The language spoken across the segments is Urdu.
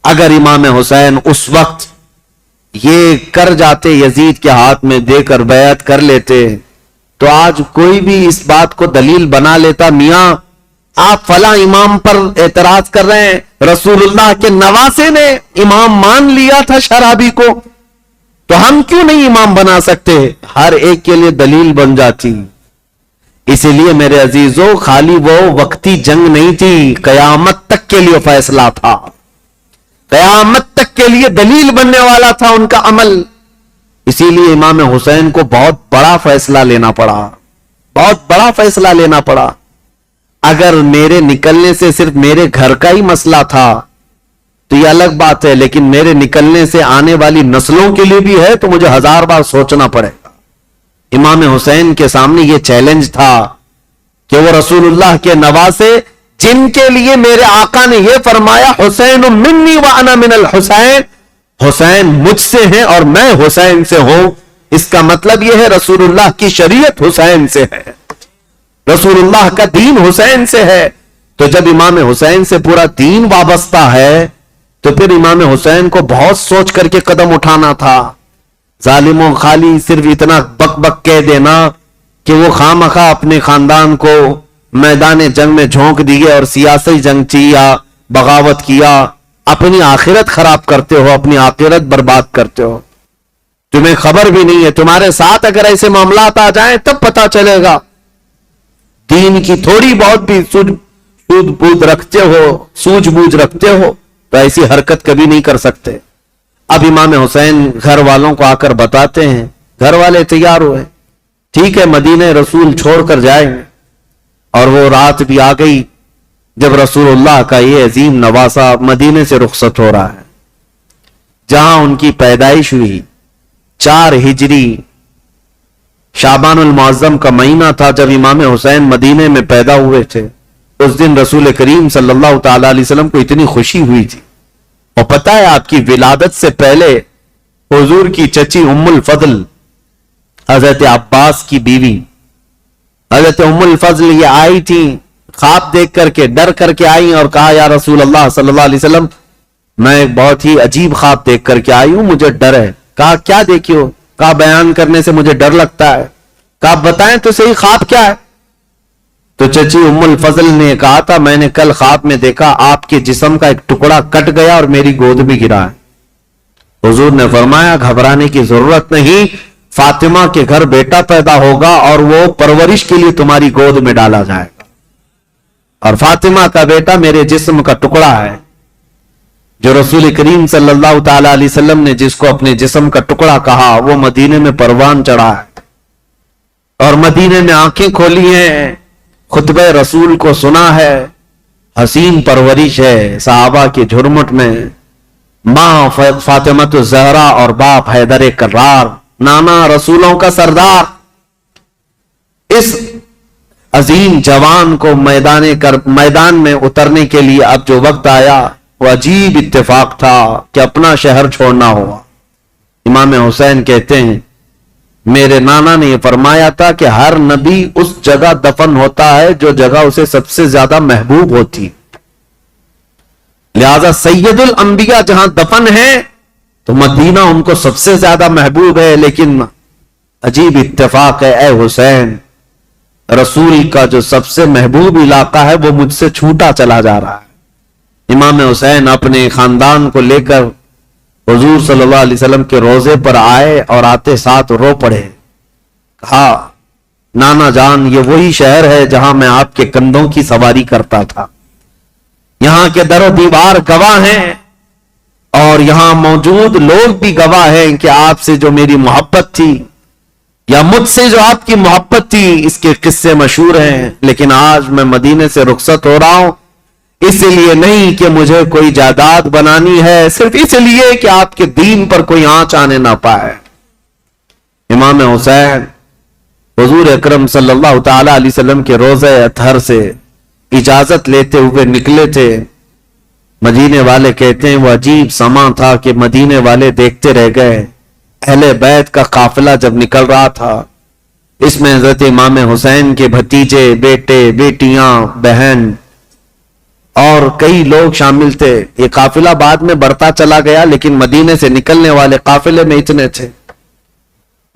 اگر امام حسین اس وقت یہ کر جاتے، یزید کے ہاتھ میں دے کر بیعت کر لیتے، تو آج کوئی بھی اس بات کو دلیل بنا لیتا، میاں آپ فلاں امام پر اعتراض کر رہے ہیں، رسول اللہ کے نواسے نے امام مان لیا تھا شرابی کو، تو ہم کیوں نہیں امام بنا سکتے؟ ہر ایک کے لیے دلیل بن جاتی۔ اسی لیے میرے عزیزوں، خالی وہ وقتی جنگ نہیں تھی، قیامت تک کے لیے فیصلہ تھا، قیامت تک کے لیے دلیل بننے والا تھا ان کا عمل۔ اسی لیے امام حسین کو بہت بڑا فیصلہ لینا پڑا، بہت بڑا فیصلہ لینا پڑا۔ اگر میرے نکلنے سے صرف میرے گھر کا ہی مسئلہ تھا تو یہ الگ بات ہے، لیکن میرے نکلنے سے آنے والی نسلوں کے لیے بھی ہے تو مجھے 1000 بار سوچنا پڑے گا۔ امام حسین کے سامنے یہ چیلنج تھا کہ وہ رسول اللہ کے نواسے، جن کے لیے میرے آقا نے یہ فرمایا حسین منی وانا من الحسین، حسین مجھ سے ہیں اور میں حسین سے ہوں، اس کا مطلب یہ ہے رسول اللہ کی شریعت حسین سے ہے، رسول اللہ کا دین حسین سے ہے۔ تو جب امام حسین سے پورا دین وابستہ ہے تو پھر امام حسین کو بہت سوچ کر کے قدم اٹھانا تھا۔ ظالموں، خالی صرف اتنا بک بک کہہ دینا کہ وہ خواہ مخواہ اپنے خاندان کو میدان جنگ میں جھونک دیے اور سیاسی جنگ کیا، بغاوت کیا، اپنی آخرت خراب کرتے ہو، اپنی آخرت برباد کرتے ہو۔ تمہیں خبر بھی نہیں ہے، تمہارے ساتھ اگر ایسے معاملات آ جائیں تب پتا چلے گا۔ دین کی تھوڑی بہت بھی سوجھ بوجھ رکھتے ہو تو ایسی حرکت کبھی نہیں کر سکتے۔ اب امام حسین گھر والوں کو آ کر بتاتے ہیں، گھر والے تیار ہوئے، ٹھیک ہے مدینہ رسول چھوڑ کر جائیں گے۔ اور وہ رات بھی آ گئی جب رسول اللہ کا یہ عظیم نواسہ مدینے سے رخصت ہو رہا ہے، جہاں ان کی پیدائش ہوئی۔ 4 ہجری شعبان المعظم کا مہینہ تھا جب امام حسین مدینے میں پیدا ہوئے تھے۔ اس دن رسول کریم صلی اللہ تعالی علیہ وسلم کو اتنی خوشی ہوئی تھی۔ اور پتہ ہے آپ کی ولادت سے پہلے حضور کی چچی ام الفضل، حضرت عباس کی بیوی حضرت ام الفضل، یہ آئی تھی خواب دیکھ کر کے، ڈر کر کے آئی اور کہا یا رسول اللہ صلی اللہ علیہ وسلم میں بہت ہی عجیب خواب دیکھ کر کے آئی ہوں، مجھے ڈر ہے۔ کہا کیا دیکھی ہو؟ کہا بیان کرنے سے مجھے ڈر لگتا ہے۔ کہا بتائیں تو صحیح خواب کیا ہے؟ تو چچی ام الفضل نے کہا تھا میں نے کل خواب میں دیکھا آپ کے جسم کا ایک ٹکڑا کٹ گیا اور میری گود میں گرا ہے۔ حضور نے فرمایا گھبرانے کی ضرورت نہیں، فاطمہ کے گھر بیٹا پیدا ہوگا اور وہ پرورش کے لیے تمہاری گود میں ڈالا جائے گا، اور فاطمہ کا بیٹا میرے جسم کا ٹکڑا ہے۔ جو رسول کریم صلی اللہ تعالی علیہ وسلم نے جس کو اپنے جسم کا ٹکڑا کہا وہ مدینے میں پروان چڑھا ہے اور مدینے میں آنکھیں کھولی ہیں، خطبہ رسول کو سنا ہے، حسین پرورش ہے صحابہ کی جھرمٹ میں، ماں فاطمہ الزہرا اور باپ حیدر کرار، نانا رسولوں کا سردار۔ اس عظیم جوان کو میدان میں اترنے کے لیے اب جو وقت آیا وہ عجیب اتفاق تھا کہ اپنا شہر چھوڑنا ہوا۔ امام حسین کہتے ہیں میرے نانا نے یہ فرمایا تھا کہ ہر نبی اس جگہ دفن ہوتا ہے جو جگہ اسے سب سے زیادہ محبوب ہوتی، لہذا سید الانبیاء جہاں دفن ہے تو مدینہ ان کو سب سے زیادہ محبوب ہے۔ لیکن عجیب اتفاق ہے اے حسین، رسول کا جو سب سے محبوب علاقہ ہے وہ مجھ سے چھوٹا چلا جا رہا ہے۔ امام حسین اپنے خاندان کو لے کر حضور صلی اللہ علیہ وسلم کے روضے پر آئے اور آتے ساتھ رو پڑے، کہا نانا جان یہ وہی شہر ہے جہاں میں آپ کے کندھوں کی سواری کرتا تھا، یہاں کے در و دیوار گواہ ہیں اور یہاں موجود لوگ بھی گواہ ہیں کہ آپ سے جو میری محبت تھی یا مجھ سے جو آپ کی محبت تھی اس کے قصے مشہور ہیں۔ لیکن آج میں مدینے سے رخصت ہو رہا ہوں، اس لیے نہیں کہ مجھے کوئی جائیداد بنانی ہے، صرف اس لیے کہ آپ کے دین پر کوئی آنچ آنے نہ پائے۔ امام حسین حضور اکرم صلی اللہ تعالی علیہ وسلم کے روضہ اطہر سے اجازت لیتے ہوئے نکلے تھے۔ مدینے والے کہتے ہیں وہ عجیب سما تھا کہ مدینے والے دیکھتے رہ گئے۔ اہل بیت کا قافلہ جب نکل رہا تھا اس میں حضرت امام حسین کے بھتیجے، بیٹے، بیٹیاں، بہن اور کئی لوگ شامل تھے. یہ قافلہ بعد میں بڑھتا چلا گیا لیکن مدینے سے نکلنے والے قافلے میں اتنے تھے.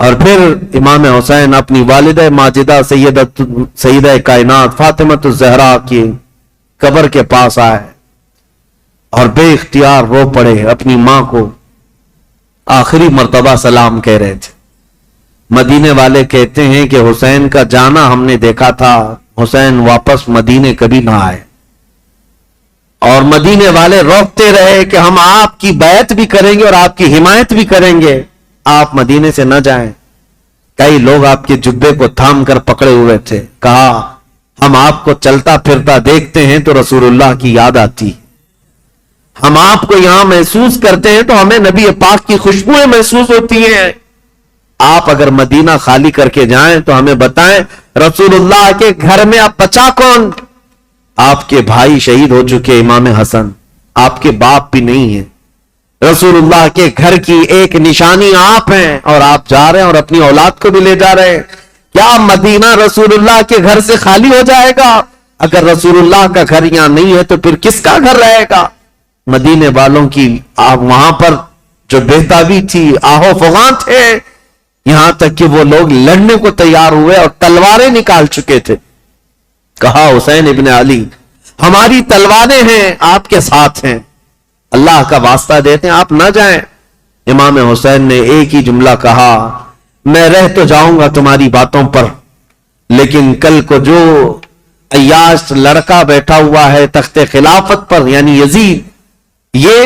اور پھر امام حسین اپنی والدہ ماجدہ سیدہ کائنات فاطمۃ الزہرا کی قبر کے پاس آئے اور بے اختیار رو پڑے. اپنی ماں کو آخری مرتبہ سلام کہہ رہے تھے. مدینے والے کہتے ہیں کہ حسین کا جانا ہم نے دیکھا تھا، حسین واپس مدینے کبھی نہ آئے. اور مدینے والے روکتے رہے کہ ہم آپ کی بیعت بھی کریں گے اور آپ کی حمایت بھی کریں گے، آپ مدینے سے نہ جائیں. کئی لوگ آپ کے جبے کو تھام کر پکڑے ہوئے تھے. کہا ہم آپ کو چلتا پھرتا دیکھتے ہیں تو رسول اللہ کی یاد آتی، ہم آپ کو یہاں محسوس کرتے ہیں تو ہمیں نبی پاک کی خوشبوئیں محسوس ہوتی ہیں. آپ اگر مدینہ خالی کر کے جائیں تو ہمیں بتائیں رسول اللہ کے گھر میں اب بچا کون؟ آپ کے بھائی شہید ہو چکے، امام حسن، آپ کے باپ بھی نہیں ہیں. رسول اللہ کے گھر کی ایک نشانی آپ ہیں اور آپ جا رہے ہیں اور اپنی اولاد کو بھی لے جا رہے ہیں. کیا مدینہ رسول اللہ کے گھر سے خالی ہو جائے گا؟ اگر رسول اللہ کا گھر یہاں نہیں ہے تو پھر کس کا گھر رہے گا؟ مدینے والوں کی وہاں پر جو بہتابی تھی، آہو فغاں تھے، یہاں تک کہ وہ لوگ لڑنے کو تیار ہوئے اور تلواریں نکال چکے تھے. کہا حسین ابن علی ہماری تلواریں ہیں، آپ کے ساتھ ہیں، اللہ کا واسطہ دیتے ہیں آپ نہ جائیں. امام حسین نے ایک ہی جملہ کہا، میں رہ تو جاؤں گا تمہاری باتوں پر، لیکن کل کو جو عیاش لڑکا بیٹھا ہوا ہے تخت خلافت پر یعنی یزید، یہ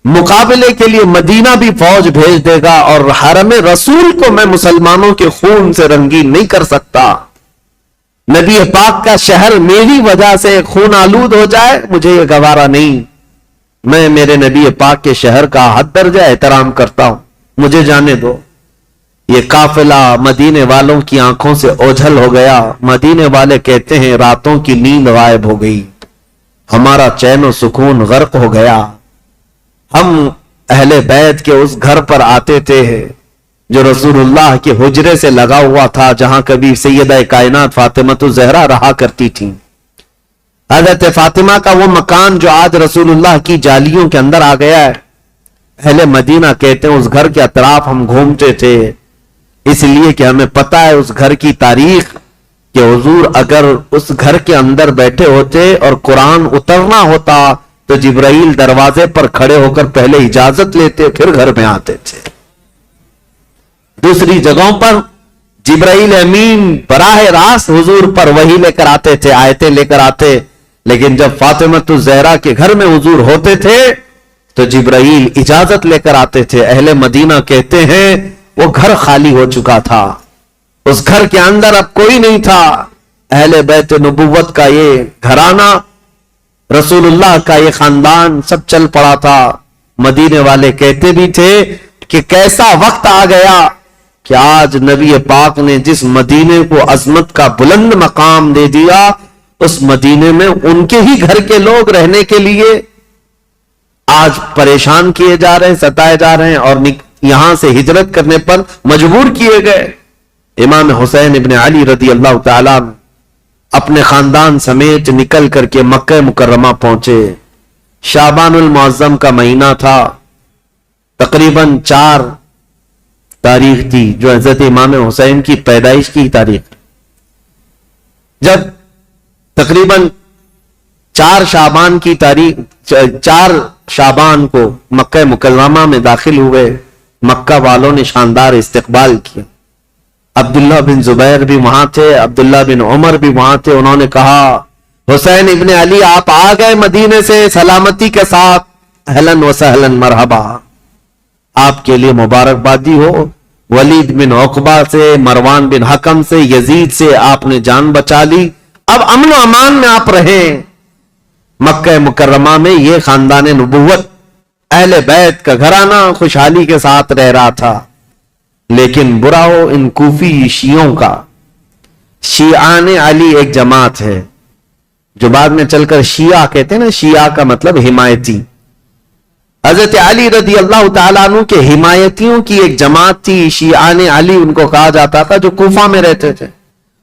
مقابلے کے لیے مدینہ بھی فوج بھیج دے گا اور حرم رسول کو میں مسلمانوں کے خون سے رنگین نہیں کر سکتا. نبی پاک کا شہر میری وجہ سے خون آلود ہو جائے، مجھے یہ گوارا نہیں. میں میرے نبی پاک کے شہر کا حد درجہ احترام کرتا ہوں، مجھے جانے دو. یہ قافلہ مدینے والوں کی آنکھوں سے اوجھل ہو گیا. مدینے والے کہتے ہیں راتوں کی نیند غائب ہو گئی، ہمارا چین و سکون غرق ہو گیا. ہم اہل بیت کے اس گھر پر آتے تھے جو رسول اللہ کے حجرے سے لگا ہوا تھا، جہاں کبھی سیدہ کائنات فاطمۃ الزہرا رہا کرتی تھی. حضرت فاطمہ کا وہ مکان جو آج رسول اللہ کی جالیوں کے اندر آ گیا ہے. اہل مدینہ کہتے ہیں اس گھر کے اطراف ہم گھومتے تھے، اس لیے کہ ہمیں پتا ہے اس گھر کی تاریخ کہ حضور اگر اس گھر کے اندر بیٹھے ہوتے اور قرآن اترنا ہوتا تو جبرائیل دروازے پر کھڑے ہو کر پہلے اجازت لیتے پھر گھر میں آتے تھے. دوسری جگہوں پر جبرائیل امین براہ راست حضور پر وحی لے کر آتے تھے، آیتیں لے کر آتے، لیکن جب فاطمۃ الزہرا کے گھر میں حضور ہوتے تھے تو جبرائیل اجازت لے کر آتے تھے. اہل مدینہ کہتے ہیں وہ گھر خالی ہو چکا تھا، اس گھر کے اندر اب کوئی نہیں تھا. اہل بیت نبوت کا یہ گھرانہ، رسول اللہ کا یہ خاندان سب چل پڑا تھا. مدینے والے کہتے بھی تھے کہ کیسا وقت آ گیا کہ آج نبی پاک نے جس مدینے کو عظمت کا بلند مقام دے دیا، اس مدینے میں ان کے ہی گھر کے لوگ رہنے کے لیے آج پریشان کیے جا رہے ہیں، ستائے جا رہے ہیں اور یہاں سے ہجرت کرنے پر مجبور کیے گئے. امام حسین ابن علی رضی اللہ تعالیٰ اپنے خاندان سمیت نکل کر کے مکہ مکرمہ پہنچے. شعبان المعظم کا مہینہ تھا، تقریباً 4 تاریخ تھی جو حضرت امام حسین کی پیدائش کی تاریخ. جب تقریباً 4 شعبان کی تاریخ 4 شعبان کو مکہ مکرمہ میں داخل ہوئے، مکہ والوں نے شاندار استقبال کیا. عبداللہ بن زبیر بھی وہاں تھے، عبداللہ بن عمر بھی وہاں تھے. انہوں نے کہا حسین ابن علی آپ آ گئے مدینے سے سلامتی کے ساتھ، اہلاً و سہلاً مرحبا، آپ کے لیے مبارکبادی ہو. ولید بن عقبہ سے، مروان بن حکم سے، یزید سے آپ نے جان بچا لی، اب امن و امان میں آپ رہیں. مکہ مکرمہ میں یہ خاندان نبوت اہل بیت کا گھرانہ خوشحالی کے ساتھ رہ رہا تھا. لیکن برا ہو ان کوفی شیعوں کا. شیعان علی ایک جماعت ہے جو بعد میں چل کر شیعہ کہتے ہیں نا، شیعہ کا مطلب حمایتی. حضرت علی رضی اللہ تعالیٰ عنہ کے حمایتیوں کی ایک جماعت تھی، شیعان علی ان کو کہا جاتا تھا، جو کوفہ میں رہتے تھے،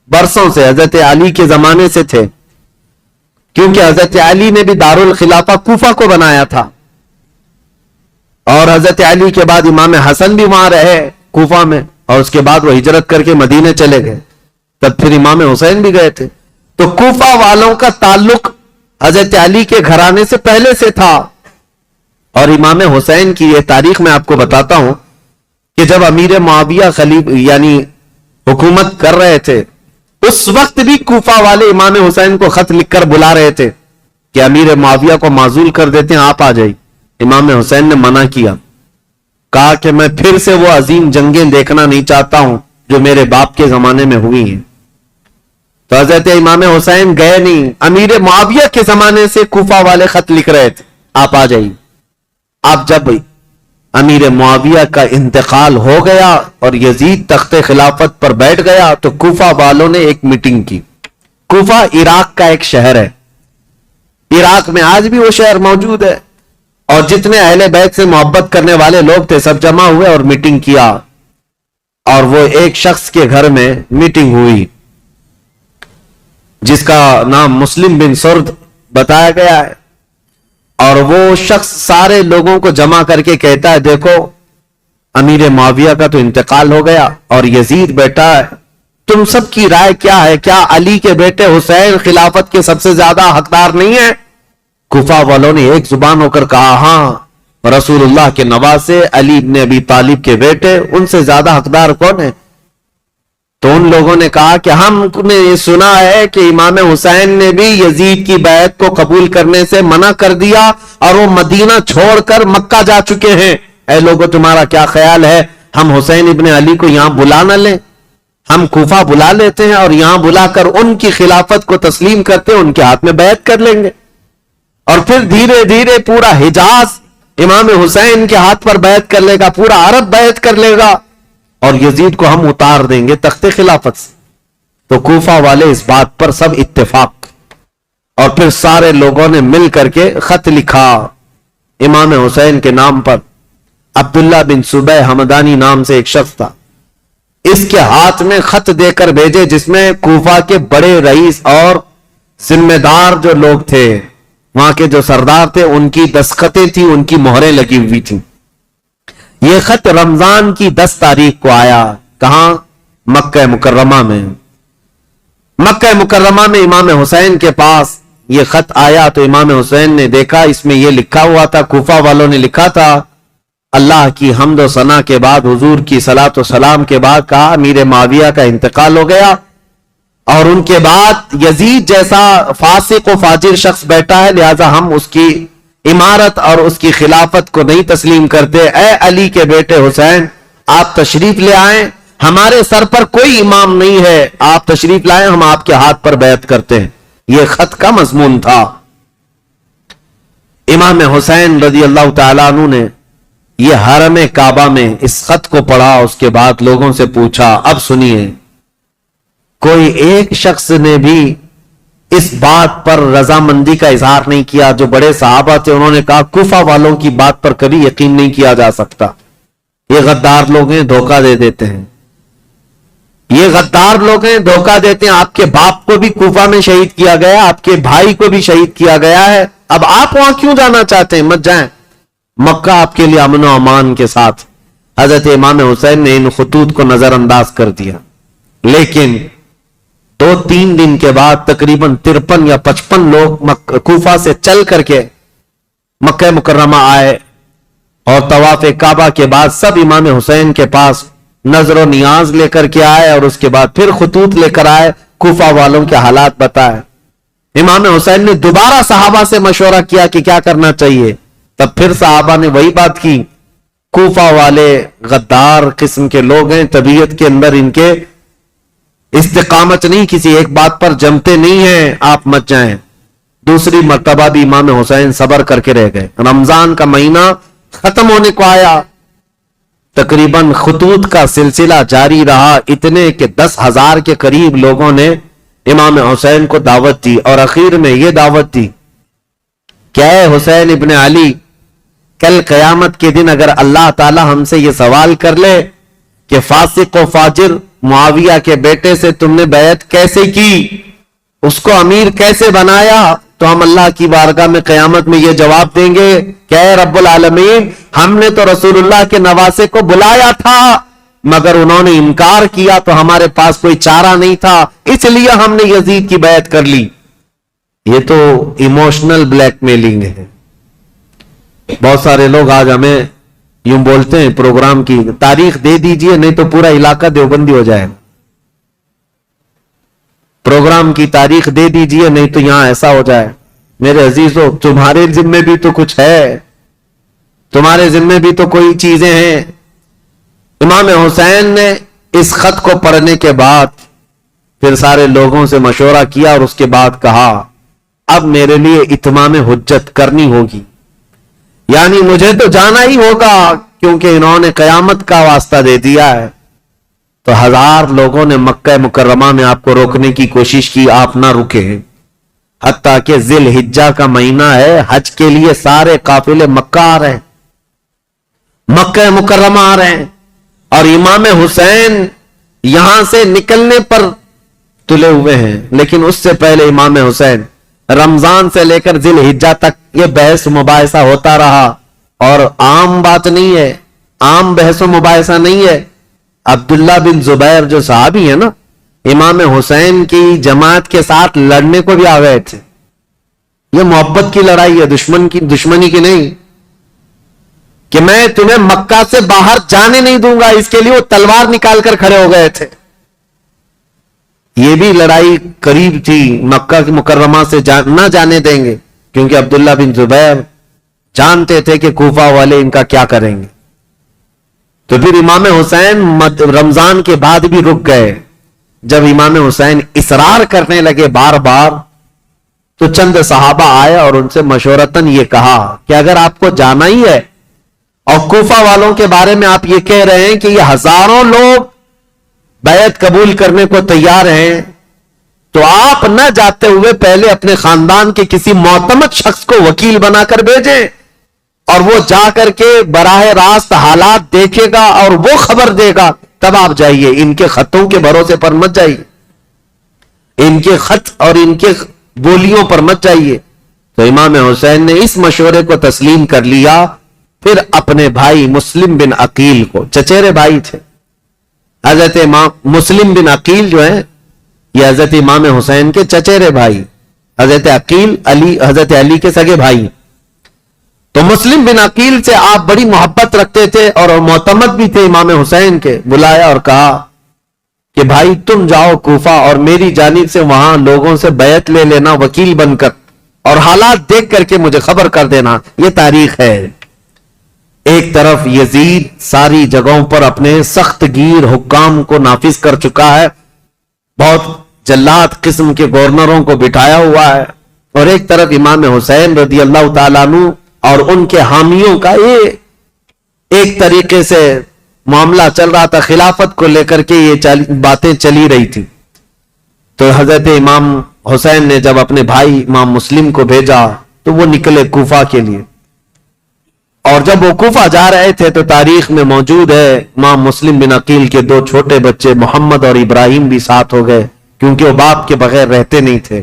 برسوں سے حضرت علی کے زمانے سے تھے. کیونکہ حضرت علی نے بھی دارالخلافہ کوفہ کو بنایا تھا، اور حضرت علی کے بعد امام حسن بھی وہاں رہے کوفہ میں، اور اس کے بعد وہ ہجرت کر کے مدینے چلے گئے، تب پھر امام حسین بھی گئے تھے۔ تو کوفہ والوں کا تعلق حضرت علی کے گھرانے سے پہلے سے تھا۔ اور امام حسین کی یہ تاریخ میں آپ کو بتاتا ہوں کہ جب امیر معاویہ یعنی حکومت کر رہے تھے، اس وقت بھی کوفہ والے امام حسین کو خط لکھ کر بلا رہے تھے کہ امیر معاویہ کو معزول کر دیتے ہیں، آپ آ جائیے۔ امام حسین نے منع کیا، کہا کہ میں پھر سے وہ عظیم جنگیں دیکھنا نہیں چاہتا ہوں جو میرے باپ کے زمانے میں ہوئی ہیں۔ تو حضرت امام حسین گئے نہیں، امیر معاویہ کے زمانے سے کوفہ والے خط لکھ رہے تھے، آپ آ جائیے۔ اب جب امیر معاویہ کا انتقال ہو گیا اور یزید تخت خلافت پر بیٹھ گیا تو کوفہ والوں نے ایک میٹنگ کی۔ کوفہ عراق کا ایک شہر ہے، عراق میں آج بھی وہ شہر موجود ہے، اور جتنے اہل بیت سے محبت کرنے والے لوگ تھے سب جمع ہوئے اور میٹنگ کیا، اور وہ ایک شخص کے گھر میں میٹنگ ہوئی جس کا نام مسلم بن سرد بتایا گیا ہے، اور وہ شخص سارے لوگوں کو جمع کر کے کہتا ہے دیکھو امیر معاویہ کا تو انتقال ہو گیا اور یزید بیٹا ہے، تم سب کی رائے کیا ہے؟ کیا علی کے بیٹے حسین خلافت کے سب سے زیادہ حقدار نہیں ہیں؟ کوفہ والوں نے ایک زبان ہو کر کہا ہاں، رسول اللہ کے نواسے علی ابن ابی طالب کے بیٹے، ان سے زیادہ حقدار کون ہے؟ تو ان لوگوں نے کہا کہ ہم نے یہ سنا ہے کہ امام حسین نے بھی یزید کی بیعت کو قبول کرنے سے منع کر دیا اور وہ مدینہ چھوڑ کر مکہ جا چکے ہیں، اے لوگوں تمہارا کیا خیال ہے ہم حسین ابن علی کو یہاں بلا نہ لیں؟ ہم کوفہ بلا لیتے ہیں اور یہاں بلا کر ان کی خلافت کو تسلیم کرتے ہیں، ان کے ہاتھ میں بیعت کر لیں گے، اور پھر دھیرے دھیرے پورا حجاز امام حسین کے ہاتھ پر بیعت کر لے گا، پورا عرب بیعت کر لے گا، اور یزید کو ہم اتار دیں گے تخت خلافت سے۔ تو کوفہ والے اس بات پر سب اتفاق، اور پھر سارے لوگوں نے مل کر کے خط لکھا امام حسین کے نام پر۔ عبداللہ بن صبح حمدانی نام سے ایک شخص تھا، اس کے ہاتھ میں خط دے کر بھیجے جس میں کوفہ کے بڑے رئیس اور ذمہ دار جو لوگ تھے، وہاں کے جو سردار تھے، ان کی دستخطیں تھیں، ان کی مہریں لگی ہوئی تھیں۔ یہ خط رمضان کی 10 تاریخ کو آیا، کہاں؟ مکہ مکرمہ میں۔ مکہ مکرمہ میں امام حسین کے پاس یہ خط آیا تو امام حسین نے دیکھا، اس میں یہ لکھا ہوا تھا، کوفہ والوں نے لکھا تھا، اللہ کی حمد و ثنا کے بعد، حضور کی صلاۃ و سلام کے بعد کہا امیر معاویہ کا انتقال ہو گیا، اور ان کے بعد یزید جیسا فاسق و فاجر شخص بیٹا ہے، لہذا ہم اس کی امارت اور اس کی خلافت کو نہیں تسلیم کرتے۔ اے علی کے بیٹے حسین، آپ تشریف لے آئیں، ہمارے سر پر کوئی امام نہیں ہے، آپ تشریف لائیں، ہم آپ کے ہاتھ پر بیعت کرتے ہیں۔ یہ خط کا مضمون تھا۔ امام حسین رضی اللہ تعالیٰ عنہ نے یہ حرم کعبہ میں اس خط کو پڑھا، اس کے بعد لوگوں سے پوچھا، اب سنیے، کوئی ایک شخص نے بھی اس بات پر رضامندی کا اظہار نہیں کیا، جو بڑے صحابہ تھے انہوں نے کہا کوفہ والوں کی بات پر کبھی یقین نہیں کیا جا سکتا، یہ غدار لوگ ہیں، دھوکہ دے دیتے ہیں، یہ غدار لوگ ہیں، دھوکہ دیتے ہیں، آپ کے باپ کو بھی کوفہ میں شہید کیا گیا، آپ کے بھائی کو بھی شہید کیا گیا ہے، اب آپ وہاں کیوں جانا چاہتے ہیں؟ مت جائیں، مکہ آپ کے لیے امن و امان کے ساتھ۔ حضرت امام حسین نے ان خطوط کو نظر انداز کر دیا، لیکن 2-3 دن کے بعد تقریباً 53 یا 55 لوگ کوفہ سے چل کر کے مکہ مکرمہ آئے، اور طواف کعبہ کے بعد سب امام حسین کے پاس نظر و نیاز لے کر کے آئے، اور اس کے بعد پھر خطوط لے کر آئے، کوفہ والوں کے حالات بتائے۔ امام حسین نے دوبارہ صحابہ سے مشورہ کیا کہ کیا کرنا چاہیے، تب پھر صحابہ نے وہی بات کی، کوفہ والے غدار قسم کے لوگ ہیں، طبیعت کے اندر ان کے استقامت نہیں، کسی ایک بات پر جمتے نہیں ہیں، آپ مت جائیں۔ دوسری مرتبہ بھی امام حسین صبر کر کے رہ گئے، رمضان کا مہینہ ختم ہونے کو آیا، تقریباً خطوط کا سلسلہ جاری رہا، اتنے کہ 10,000 کے قریب لوگوں نے امام حسین کو دعوت دی، اور اخیر میں یہ دعوت دی کہ اے حسین ابن علی، کل قیامت کے دن اگر اللہ تعالی ہم سے یہ سوال کر لے کہ فاسق و فاجر معاویہ کے بیٹے سے تم نے بیعت کیسے کی، اس کو امیر کیسے بنایا، تو ہم اللہ کی بارگاہ میں قیامت میں یہ جواب دیں گے کہ اے رب العالمین، ہم نے تو رسول اللہ کے نواسے کو بلایا تھا مگر انہوں نے انکار کیا تو ہمارے پاس کوئی چارہ نہیں تھا، اس لیے ہم نے یزید کی بیعت کر لی۔ یہ تو ایموشنل بلیک میلنگ ہے۔ بہت سارے لوگ آج ہمیں یوں بولتے ہیں پروگرام کی تاریخ دے دیجئے نہیں تو پورا علاقہ دیوبندی ہو جائے، پروگرام کی تاریخ دے دیجئے نہیں تو یہاں ایسا ہو جائے۔ میرے عزیزو، تمہارے ذمے بھی تو کچھ ہے، تمہارے ذمے بھی تو کوئی چیزیں ہیں۔ امام حسین نے اس خط کو پڑھنے کے بعد پھر سارے لوگوں سے مشورہ کیا اور اس کے بعد کہا اب میرے لیے اتمام حجت کرنی ہوگی، یعنی مجھے تو جانا ہی ہوگا کیونکہ انہوں نے قیامت کا واسطہ دے دیا ہے۔ تو 1000 لوگوں نے مکہ مکرمہ میں آپ کو روکنے کی کوشش کی، آپ نہ رکے، حتیٰ کہ ذی الحجہ کا مہینہ ہے، حج کے لیے سارے قافلے مکہ آ رہے ہیں، مکہ مکرمہ آ رہے ہیں، اور امام حسین یہاں سے نکلنے پر تلے ہوئے ہیں۔ لیکن اس سے پہلے امام حسین رمضان سے لے کر ذی الحجہ تک یہ بحث مباحثہ ہوتا رہا، اور عام بات نہیں ہے، عام بحث و مباحثہ نہیں ہے۔ عبداللہ بن زبیر جو صحابی ہے نا، امام حسین کی جماعت کے ساتھ لڑنے کو بھی آ گئے تھے۔ یہ محبت کی لڑائی ہے، دشمنی کی نہیں، کہ میں تمہیں مکہ سے باہر جانے نہیں دوں گا، اس کے لیے وہ تلوار نکال کر کھڑے ہو گئے تھے۔ یہ بھی لڑائی قریب تھی، مکہ کی مکرمہ سے نہ جانے دیں گے، کیونکہ عبداللہ بن زبیر جانتے تھے کہ کوفہ والے ان کا کیا کریں گے۔ تو پھر امام حسین رمضان کے بعد بھی رک گئے۔ جب امام حسین اصرار کرنے لگے بار بار تو چند صحابہ آئے اور ان سے مشورتاً یہ کہا کہ اگر آپ کو جانا ہی ہے اور کوفہ والوں کے بارے میں آپ یہ کہہ رہے ہیں کہ یہ 1000 لوگ بیعت قبول کرنے کو تیار ہیں، تو آپ نہ جاتے ہوئے پہلے اپنے خاندان کے کسی معتمد شخص کو وکیل بنا کر بھیجیں، اور وہ جا کر کے براہ راست حالات دیکھے گا اور وہ خبر دے گا، تب آپ جائیے، ان کے خطوں کے بھروسے پر مت جائیے، ان کے خط اور ان کے بولیوں پر مت جائیے۔ تو امام حسین نے اس مشورے کو تسلیم کر لیا۔ پھر اپنے بھائی مسلم بن عقیل کو، چچیرے بھائی تھے، حضرت امام مسلم بن عقیل جو ہیں یہ حضرت امام حسین کے چچیرے بھائی، حضرت عقیل حضرت علی کے سگے بھائی۔ تو مسلم بن عقیل سے آپ بڑی محبت رکھتے تھے اور معتمد بھی تھے امام حسین کے، بلایا اور کہا کہ بھائی تم جاؤ کوفہ اور میری جانب سے وہاں لوگوں سے بیعت لے لینا وکیل بن کر، اور حالات دیکھ کر کے مجھے خبر کر دینا۔ یہ تاریخ ہے۔ ایک طرف یزید ساری جگہوں پر اپنے سخت گیر حکام کو نافذ کر چکا ہے، بہت جلاد قسم کے گورنروں کو بٹھایا ہوا ہے، اور ایک طرف امام حسین رضی اللہ تعالیٰ عنہ اور ان کے حامیوں کا ایک طریقے سے معاملہ چل رہا تھا، خلافت کو لے کر کے یہ باتیں چلی رہی تھی۔ تو حضرت امام حسین نے جب اپنے بھائی امام مسلم کو بھیجا تو وہ نکلے کوفہ کے لیے، اور جب وہ کوفہ جا رہے تھے تو تاریخ میں موجود ہے امام مسلم بن عقیل کے 2 چھوٹے بچے محمد اور ابراہیم بھی ساتھ ہو گئے، کیونکہ وہ باپ کے بغیر رہتے نہیں تھے۔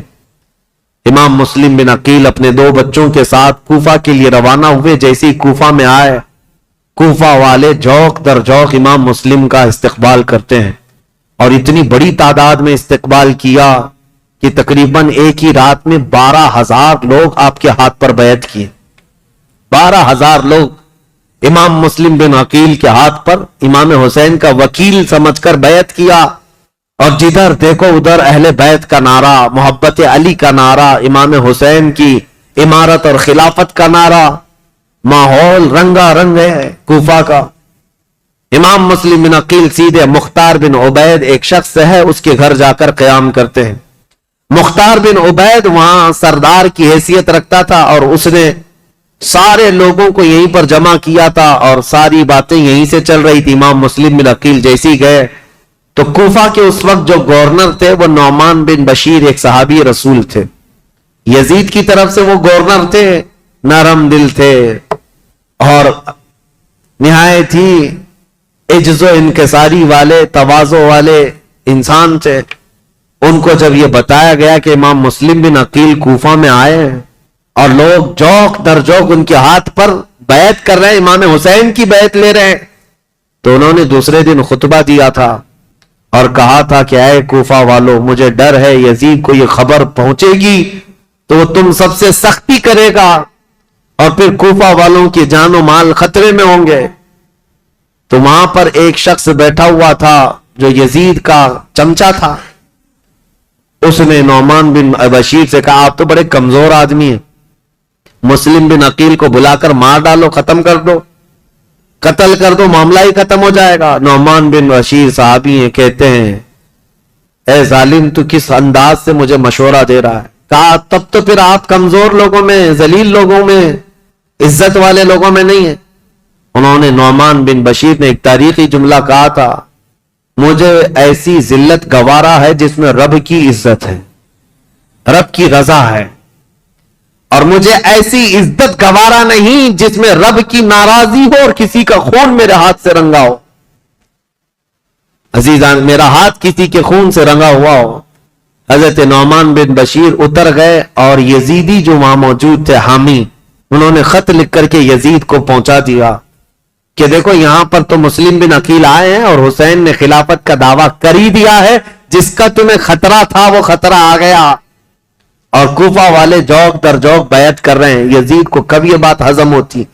امام مسلم بن عقیل اپنے 2 بچوں کے ساتھ کوفہ کے لیے روانہ ہوئے۔ جیسے ہی کوفہ میں آئے، کوفہ والے جوق در جوق امام مسلم کا استقبال کرتے ہیں، اور اتنی بڑی تعداد میں استقبال کیا کہ تقریباً ایک ہی رات میں 12,000 لوگ آپ کے ہاتھ پر بیعت کیے۔ 12,000 لوگ امام مسلم بن عقیل کے ہاتھ پر امام حسین کا وکیل سمجھ کر بیعت کیا، اور جدھر دیکھو ادھر اہل بیت کا نعرہ، محبت علی کا نعرہ، امام حسین کی امارت اور خلافت کا نعرہ، ماحول رنگا رنگ ہے کوفہ کا۔ امام مسلم بن عقیل سیدھے مختار بن عبید ایک شخص ہے اس کے گھر جا کر قیام کرتے ہیں۔ مختار بن عبید وہاں سردار کی حیثیت رکھتا تھا، اور اس نے سارے لوگوں کو یہیں پر جمع کیا تھا، اور ساری باتیں یہیں سے چل رہی تھی۔ امام مسلم بن عقیل جیسے ہی گئے تو کوفہ کے اس وقت جو گورنر تھے وہ نعمان بن بشیر ایک صحابی رسول تھے، یزید کی طرف سے وہ گورنر تھے، نرم دل تھے اور نہایت ہی عجز و انکساری والے، تواضع والے انسان تھے۔ ان کو جب یہ بتایا گیا کہ امام مسلم بن عقیل کوفہ میں آئے ہیں اور لوگ جوق در جوق ان کے ہاتھ پر بیعت کر رہے ہیں، امام حسین کی بیعت لے رہے ہیں، تو انہوں نے دوسرے دن خطبہ دیا تھا اور کہا تھا کہ اے کوفہ والو، مجھے ڈر ہے یزید کو یہ خبر پہنچے گی تو وہ تم سب سے سختی کرے گا اور پھر کوفہ والوں کی جان و مال خطرے میں ہوں گے۔ تو وہاں پر ایک شخص بیٹھا ہوا تھا جو یزید کا چمچا تھا، اس نے نعمان بن بشیر سے کہا آپ تو بڑے کمزور آدمی ہیں، مسلم بن عقیل کو بلا کر مار ڈالو، ختم کر دو، قتل کر دو، معاملہ ہی ختم ہو جائے گا۔ نعمان بن بشیر صحابی ہیں، کہتے ہیں اے ظالم تو کس انداز سے مجھے مشورہ دے رہا ہے؟ کہا تب تو پھر آپ کمزور لوگوں میں، ذلیل لوگوں میں، عزت والے لوگوں میں نہیں ہیں۔ انہوں نے نعمان بن بشیر نے ایک تاریخی جملہ کہا تھا، مجھے ایسی ذلت گوارا ہے جس میں رب کی عزت ہے، رب کی رضا ہے، اور مجھے ایسی عزت گوارا نہیں جس میں رب کی ناراضی ہو اور کسی کا خون میرے ہاتھ سے رنگا ہو۔ عزیزان، میرا ہاتھ کسی کے خون سے رنگا ہوا ہو۔ حضرت نعمان بن بشیر اتر گئے اور یزیدی جو وہاں موجود تھے حامی، انہوں نے خط لکھ کر کے یزید کو پہنچا دیا کہ دیکھو یہاں پر تو مسلم بن عقیل آئے ہیں اور حسین نے خلافت کا دعویٰ کر ہی دیا ہے، جس کا تمہیں خطرہ تھا وہ خطرہ آ گیا، اور کوفہ والے جوق در جوق بیعت کر رہے ہیں۔ یزید کو کب یہ بات ہضم ہوتی؟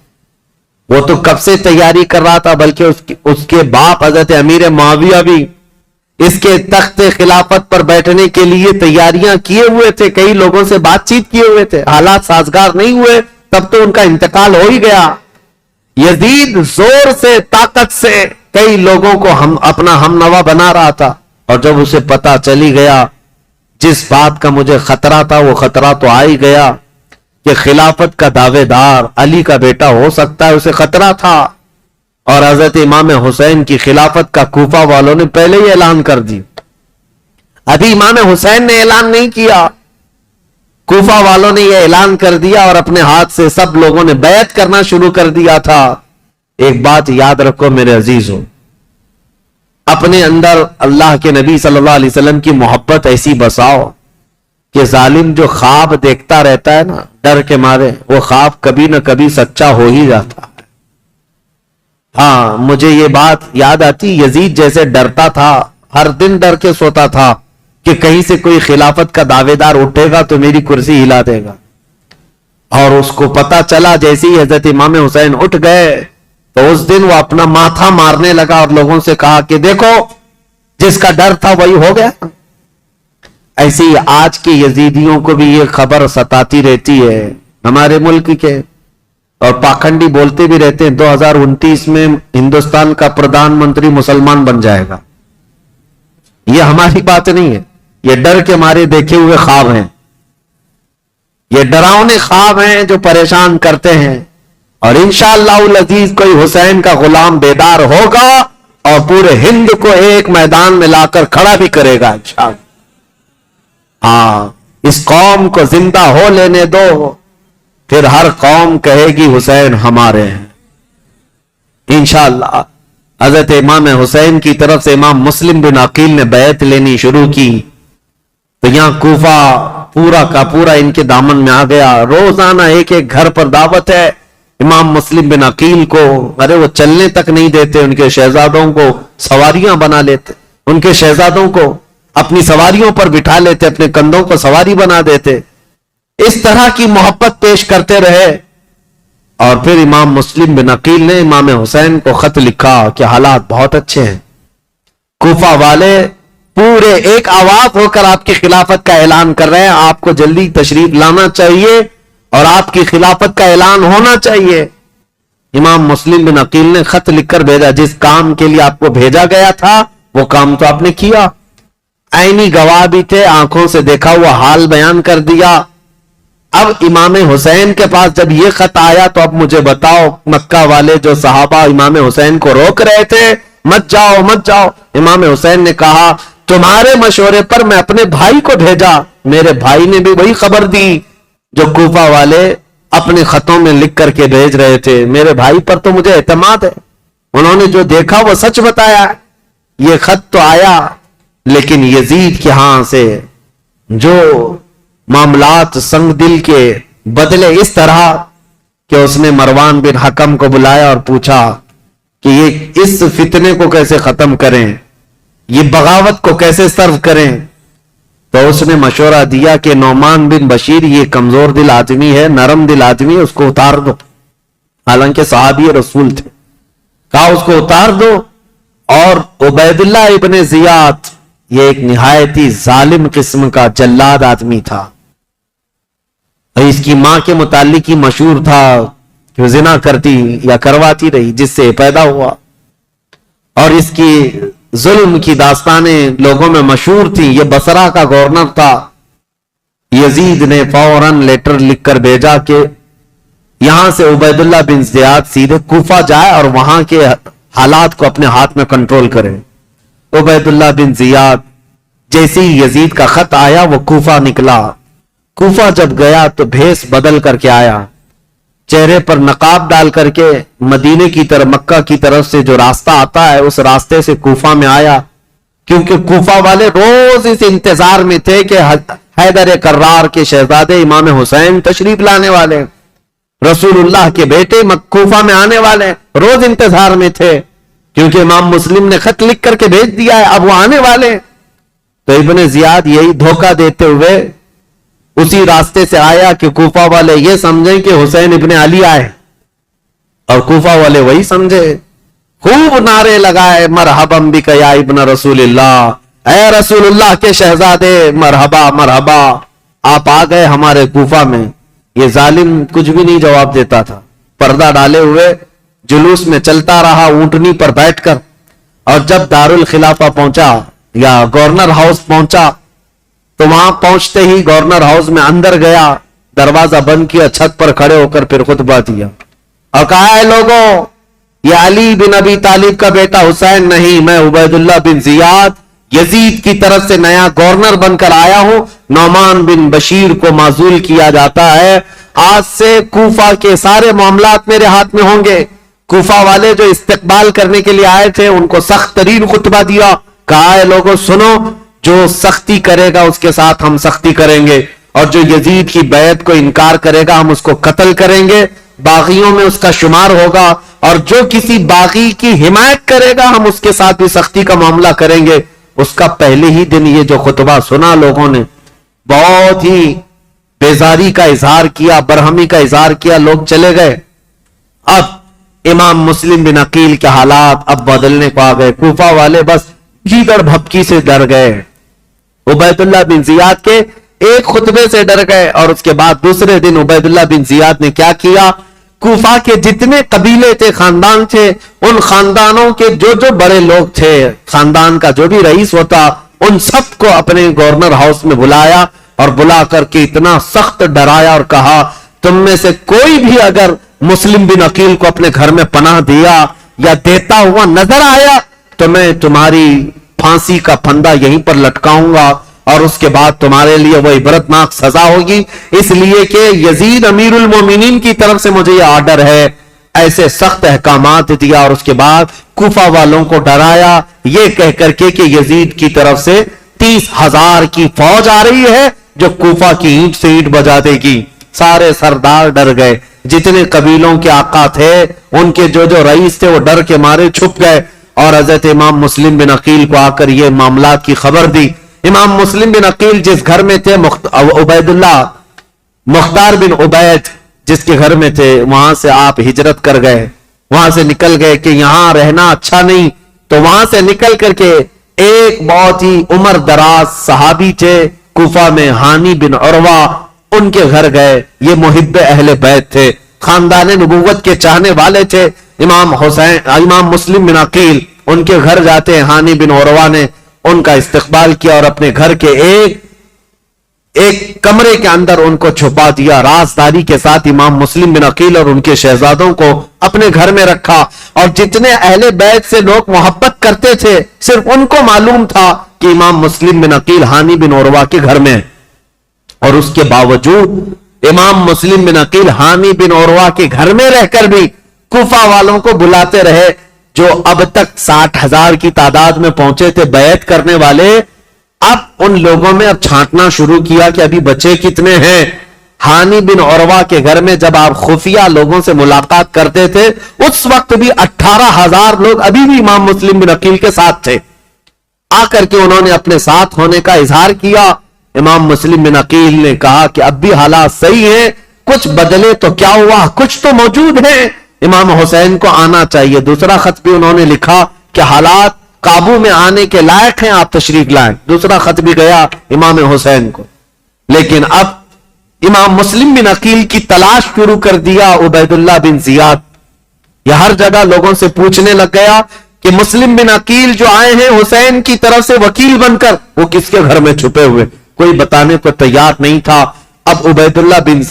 وہ تو کب سے تیاری کر رہا تھا، بلکہ اس کے باپ حضرت امیر معاویہ بھی اس کے تخت خلافت پر بیٹھنے کے لیے تیاریاں کیے ہوئے تھے، کئی لوگوں سے بات چیت کیے ہوئے تھے، حالات سازگار نہیں ہوئے تب تو ان کا انتقال ہو ہی گیا۔ یزید زور سے، طاقت سے کئی لوگوں کو اپنا ہم نوا بنا رہا تھا، اور جب اسے پتا چلی گیا جس بات کا مجھے خطرہ تھا وہ خطرہ تو آ ہی گیا کہ خلافت کا دعوے دار علی کا بیٹا ہو سکتا ہے، اسے خطرہ تھا، اور حضرت امام حسین کی خلافت کا کوفہ والوں نے پہلے ہی اعلان کر دی، ابھی امام حسین نے اعلان نہیں کیا، کوفہ والوں نے یہ اعلان کر دیا اور اپنے ہاتھ سے سب لوگوں نے بیعت کرنا شروع کر دیا تھا۔ ایک بات یاد رکھو میرے عزیزوں، اپنے اندر اللہ کے نبی صلی اللہ علیہ وسلم کی محبت ایسی بساؤ کہ ظالم جو خواب دیکھتا رہتا ہے نا ڈر کے مارے، وہ خواب کبھی نہ کبھی سچا ہو ہی جاتا ہے۔ ہاں، مجھے یہ بات یاد آتی، یزید جیسے ڈرتا تھا، ہر دن ڈر کے سوتا تھا کہ کہیں سے کوئی خلافت کا دعوے دار اٹھے گا تو میری کرسی ہلا دے گا، اور اس کو پتا چلا جیسے ہی حضرت امام حسین اٹھ گئے تو اس دن وہ اپنا ماتھا مارنے لگا اور لوگوں سے کہا کہ دیکھو جس کا ڈر تھا وہی ہو گیا۔ ایسے ہی آج کے یزیدیوں کو بھی یہ خبر ستاتی رہتی ہے ہمارے ملک کے، اور پاکھنڈی بولتے بھی رہتے ہیں 2029 میں ہندوستان کا پردھان منتری مسلمان بن جائے گا۔ یہ ہماری بات نہیں ہے، یہ ڈر کے مارے دیکھے ہوئے خواب ہیں، یہ ڈراؤنے خواب ہیں جو پریشان کرتے ہیں، اور انشاءاللہ العزیز کوئی حسین کا غلام بیدار ہوگا اور پورے ہند کو ایک میدان میں لا کر کھڑا بھی کرے گا انشاءاللہ۔ ہاں، اس قوم کو زندہ ہو لینے دو، پھر ہر قوم کہے گی حسین ہمارے ہیں انشاءاللہ۔ حضرت امام حسین کی طرف سے امام مسلم بن عقیل نے بیعت لینی شروع کی تو یہاں کوفہ پورا کا پورا ان کے دامن میں آ گیا۔ روزانہ ایک ایک گھر پر دعوت ہے امام مسلم بن عقیل کو، ارے وہ چلنے تک نہیں دیتے، ان کے شہزادوں کو سواریاں بنا لیتے، ان کے شہزادوں کو اپنی سواریوں پر بٹھا لیتے، اپنے کندھوں کو سواری بنا دیتے، اس طرح کی محبت پیش کرتے رہے۔ اور پھر امام مسلم بن عقیل نے امام حسین کو خط لکھا کہ حالات بہت اچھے ہیں، کوفہ والے پورے ایک آواز ہو کر آپ کی خلافت کا اعلان کر رہے ہیں، آپ کو جلدی تشریف لانا چاہیے اور آپ کی خلافت کا اعلان ہونا چاہیے۔ امام مسلم بن عقیل نے خط لکھ کر بھیجا، جس کام کے لیے آپ کو بھیجا گیا تھا وہ کام تو آپ نے کیا، عینی گواہ بھی تھے، آنکھوں سے دیکھا ہوا حال بیان کر دیا۔ اب امام حسین کے پاس جب یہ خط آیا تو اب مجھے بتاؤ، مکہ والے جو صحابہ امام حسین کو روک رہے تھے مت جاؤ مت جاؤ، امام حسین نے کہا تمہارے مشورے پر میں اپنے بھائی کو بھیجا، میرے بھائی نے بھی وہی خبر دی جو کوفہ والے اپنے خطوں میں لکھ کر کے بھیج رہے تھے، میرے بھائی پر تو مجھے اعتماد ہے، انہوں نے جو دیکھا وہ سچ بتایا۔ یہ خط تو آیا لیکن یزید کے ہاں سے جو معاملات سنگ دل کے بدلے اس طرح کہ اس نے مروان بن حکم کو بلایا اور پوچھا کہ یہ اس فتنے کو کیسے ختم کریں، یہ بغاوت کو کیسے سرو کریں. تو اس نے مشورہ دیا کہ نعمان بن بشیر یہ کمزور دل آدمی ہے، نرم دل آدمی ہے، اس کو اتار دو. حالانکہ صحابی رسول تھے. کہا اس کو اتار دو. اور عبید اللہ ابن زیاد یہ ایک نہایت ہی ظالم قسم کا جلاد آدمی تھا. اس کی ماں کے متعلق ہی مشہور تھا کہ وہ زنا کرتی یا کرواتی رہی، جس سے پیدا ہوا. اور اس کی ظلم کی داستانیں لوگوں میں مشہور تھیں. یہ بصرہ کا گورنر تھا. یزید نے فوراً لیٹر لکھ کر بھیجا کہ یہاں سے عبید اللہ بن زیاد سیدھے کوفہ جائے اور وہاں کے حالات کو اپنے ہاتھ میں کنٹرول کرے. عبید اللہ بن زیاد جیسی یزید کا خط آیا وہ کوفہ نکلا. کوفہ جب گیا تو بھیس بدل کر کے آیا، چہرے پر نقاب ڈال کر کے مدینے کی طرف، مکہ کی طرف سے جو راستہ آتا ہے اس راستے سے کوفہ میں آیا. کیونکہ کوفہ والے روز اس انتظار میں تھے کہ حیدر کرار کے شہزادے امام حسین تشریف لانے والے، رسول اللہ کے بیٹے کوفہ میں آنے والے. روز انتظار میں تھے کیونکہ امام مسلم نے خط لکھ کر کے بھیج دیا ہے، اب وہ آنے والے. تو ابن زیاد یہی دھوکہ دیتے ہوئے اسی راستے سے آیا کہ کوفہ والے یہ سمجھیں کہ حسین ابن علی آئے، اور کوفہ والے وہی سمجھے. خوب نعرے لگائے، مرحبا بک یا ابن رسول اللہ، اے رسول اللہ کے شہزادے، مرحبا مرحبا، آپ آ گئے ہمارے کوفہ میں. یہ ظالم کچھ بھی نہیں جواب دیتا تھا، پردہ ڈالے ہوئے جلوس میں چلتا رہا اونٹنی پر بیٹھ کر. اور جب دارالخلافہ پہنچا یا گورنر ہاؤس پہنچا تو وہاں پہنچتے ہی گورنر ہاؤس میں اندر گیا، دروازہ بند کیا، چھت پر کھڑے ہو کر پھر خطبہ دیا اور کہا ہے لوگوں، یہ علی بن ابی طالب کا بیٹا حسین نہیں، میں عبید اللہ بن زیاد یزید کی طرف سے نیا گورنر بن کر آیا ہوں. نعمان بن بشیر کو معزول کیا جاتا ہے. آج سے کوفہ کے سارے معاملات میرے ہاتھ میں ہوں گے. کوفہ والے جو استقبال کرنے کے لیے آئے تھے ان کو سخت ترین خطبہ دیا. کہا ہے لوگوں سنو، جو سختی کرے گا اس کے ساتھ ہم سختی کریں گے، اور جو یزید کی بیعت کو انکار کرے گا ہم اس کو قتل کریں گے، باغیوں میں اس کا شمار ہوگا، اور جو کسی باغی کی حمایت کرے گا ہم اس کے ساتھ بھی سختی کا معاملہ کریں گے. اس کا پہلے ہی دن یہ جو خطبہ سنا لوگوں نے بہت ہی بیزاری کا اظہار کیا، برہمی کا اظہار کیا، لوگ چلے گئے. اب امام مسلم بن عقیل کے حالات اب بدلنے کو آ گئے. کوفہ والے بس جیدڑ بھپکی سے ڈر گئے، عبید اللہ بن زیاد کے ایک خطبے سے ڈر گئے. اور اس کے بعد دوسرے دن عبید اللہ بن زیاد نے کیا کیا، کوفہ کے جتنے قبیلے تھے، خاندان تھے، ان خاندانوں کے جو جو بڑے لوگ تھے، خاندان کا جو بھی رئیس ہوتا، ان سب کو اپنے گورنر ہاؤس میں بلایا اور بلا کر کے اتنا سخت ڈرایا اور کہا تم میں سے کوئی بھی اگر مسلم بن عقیل کو اپنے گھر میں پناہ دیا یا دیتا ہوا نظر آیا تو میں تمہاری پھانسی کا پھندا یہیں پر لٹکاؤں گا، اور اس کے بعد تمہارے لیے وہ عبرتناک سزا ہوگی، اس لیے کہ یزید امیر المومنین کی طرف سے مجھے یہ آرڈر ہے. ایسے سخت احکامات دیا اور اس کے بعد کوفہ والوں کو ڈرایا یہ کہہ کر کے کہ یزید کی طرف سے 30,000 کی فوج آ رہی ہے جو کوفہ کی اینٹ سے اینٹ بجا دے گی. سارے سردار ڈر گئے، جتنے قبیلوں کے آقا تھے ان کے جو جو رئیس تھے وہ ڈر کے مارے چھپ گئے. اور حضرت امام مسلم بن عقیل کو آ کر یہ معاملات کی خبر دی. امام مسلم بن عقیل جس گھر میں تھے، عبید اللہ مختار بن عبید جس کے گھر میں تھے، وہاں سے آپ ہجرت کر گئے، وہاں سے نکل گئے کہ یہاں رہنا اچھا نہیں. تو وہاں سے نکل کر کے ایک بہت ہی عمر دراز صحابی تھے کوفہ میں، ہانی بن عروہ، ان کے گھر گئے. یہ محب اہل بیت تھے، خاندان نبوت کے چاہنے والے تھے. امام مسلم بن عقیل ان کے گھر جاتے ہیں، ہانی بن عروہ نے ان کا استقبال کیا اور اپنے گھر کے ایک کمرے کے اندر ان کو چھپا دیا. رازداری کے ساتھ امام مسلم بن عقیل اور ان کے شہزادوں کو اپنے گھر میں رکھا. اور جتنے اہل بیت سے لوگ محبت کرتے تھے صرف ان کو معلوم تھا کہ امام مسلم بن عقیل ہانی بن عروہ کے گھر میں. اور اس کے باوجود امام مسلم بن عقیل ہانی بن عروہ کے گھر میں رہ کر بھی کوفہ والوں کو بلاتے رہے. جو اب تک 60,000 کی تعداد میں پہنچے تھے بیعت کرنے والے، اب ان لوگوں میں اب چھانٹنا شروع کیا کہ ابھی بچے کتنے ہیں. ہانی بن عروہ کے گھر میں جب آپ خفیہ لوگوں سے ملاقات کرتے تھے اس وقت بھی 18,000 لوگ ابھی بھی امام مسلم بن عقیل کے ساتھ تھے. آ کر کے انہوں نے اپنے ساتھ ہونے کا اظہار کیا. امام مسلم بن عقیل نے کہا کہ اب بھی حالات صحیح ہیں, کچھ بدلے تو کیا ہوا, کچھ تو موجود ہیں, امام حسین کو آنا چاہیے. دوسرا خط بھی انہوں نے لکھا کہ حالات قابو میں آنے کے لائق ہیں, آپ تشریف لائیں. دوسرا خط بھی گیا امام حسین کو. لیکن اب امام مسلم بن عقیل کی تلاش شروع کر دیا عبید اللہ بن زیاد. یہ ہر جگہ لوگوں سے پوچھنے لگ گیا کہ مسلم بن عقیل جو آئے ہیں حسین کی طرف سے وکیل بن کر, وہ کس کے گھر میں چھپے ہوئے, کوئی بتانے کو تیار نہیں تھا. اب عبید اللہ بن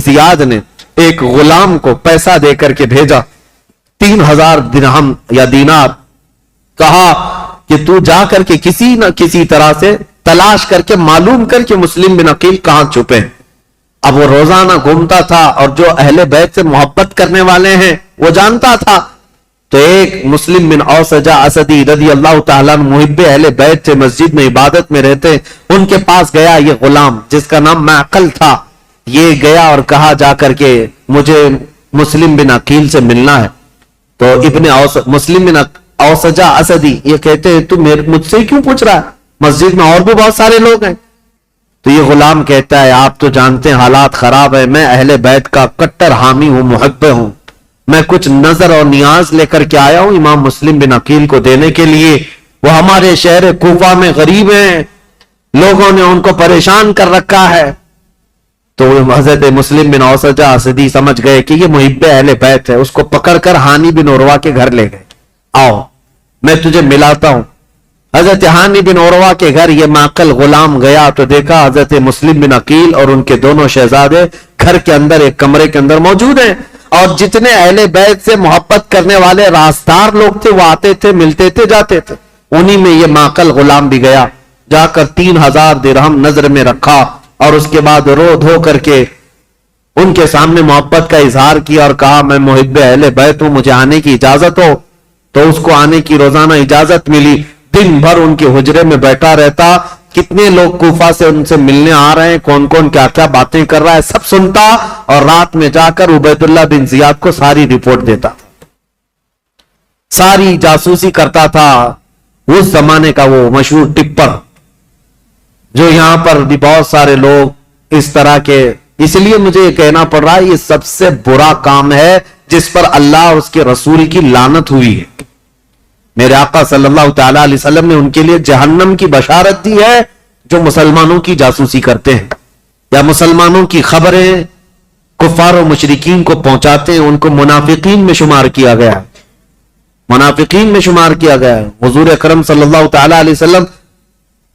زیاد نے ایک غلام کو پیسہ دے کر کے بھیجا, 3,000 درہم یا دینار, کہا کہ تو جا کر کے کسی نہ کسی طرح سے تلاش کر کے معلوم کر کے مسلم بن عقیل کہاں چھپے ہیں. اب وہ روزانہ گھومتا تھا اور جو اہل بیت سے محبت کرنے والے ہیں وہ جانتا تھا. تو ایک مسلم بن اوسجہ اسدی رضی اللہ تعالیٰ محب اہل بیت سے مسجد میں عبادت میں رہتے, ان کے پاس گیا یہ غلام جس کا نام معقل تھا. یہ گیا اور کہا جا کر کے مجھے مسلم بن عقیل سے ملنا ہے. تو مسلم بن اوسجہ اسدی یہ کہتے ہیں تو مجھ سے کیوں پوچھ رہا ہے, مسجد میں اور بھی بہت سارے لوگ ہیں. تو یہ غلام کہتا ہے آپ تو جانتے ہیں حالات خراب ہے, میں اہل بیت کا کٹر حامی ہوں, محب ہوں, میں کچھ نظر اور نیاز لے کر کے آیا ہوں امام مسلم بن عقیل کو دینے کے لیے. وہ ہمارے شہر کوفہ میں غریب ہیں, لوگوں نے ان کو پریشان کر رکھا ہے. تو حضرت مسلم بن اوسجہ اسدی سمجھ گئے کہ یہ محب اہل بیت ہے, اس کو پکڑ کر ہانی بن عروہ کے گھر لے گئے. آؤ میں تجھے ملاتا ہوں. حضرت ہانی بن عروہ کے گھر یہ معقل غلام گیا تو دیکھا حضرت مسلم بن عقیل اور ان کے دونوں شہزادے گھر کے اندر ایک کمرے کے اندر موجود ہیں, اور جتنے اہل بیت سے محبت کرنے والے راستار لوگ تھے وہ آتے تھے, ملتے تھے, جاتے تھے. انہی میں یہ معقل غلام بھی گیا, جا کر 3,000 درہم نظر میں رکھا اور اس کے بعد رو دھو کر کے ان کے سامنے محبت کا اظہار کیا اور کہا میں محب اہل بیت ہوں, مجھے آنے کی اجازت ہو. تو اس کو آنے کی روزانہ اجازت ملی. دن بھر ان کے حجرے میں بیٹھا رہتا, کتنے لوگ کوفہ سے ان سے ملنے آ رہے ہیں, کون کون کیا کیا باتیں کر رہا ہے, سب سنتا, اور رات میں جا کر عبید اللہ بن زیاد کو ساری رپورٹ دیتا, ساری جاسوسی کرتا تھا. اس زمانے کا وہ مشہور ٹپر جو یہاں پر بھی بہت سارے لوگ اس طرح کے, اس لیے مجھے یہ کہنا پڑ رہا ہے یہ سب سے برا کام ہے جس پر اللہ اور اس کے رسول کی لعنت ہوئی ہے. میرے آقا صلی اللہ تعالی علیہ وسلم نے ان کے لیے جہنم کی بشارت دی ہے جو مسلمانوں کی جاسوسی کرتے ہیں یا مسلمانوں کی خبریں کفار و مشرکین کو پہنچاتے ہیں. ان کو منافقین میں شمار کیا گیا ہے, منافقین میں شمار کیا گیا ہے. حضور اکرم صلی اللہ تعالی علیہ وسلم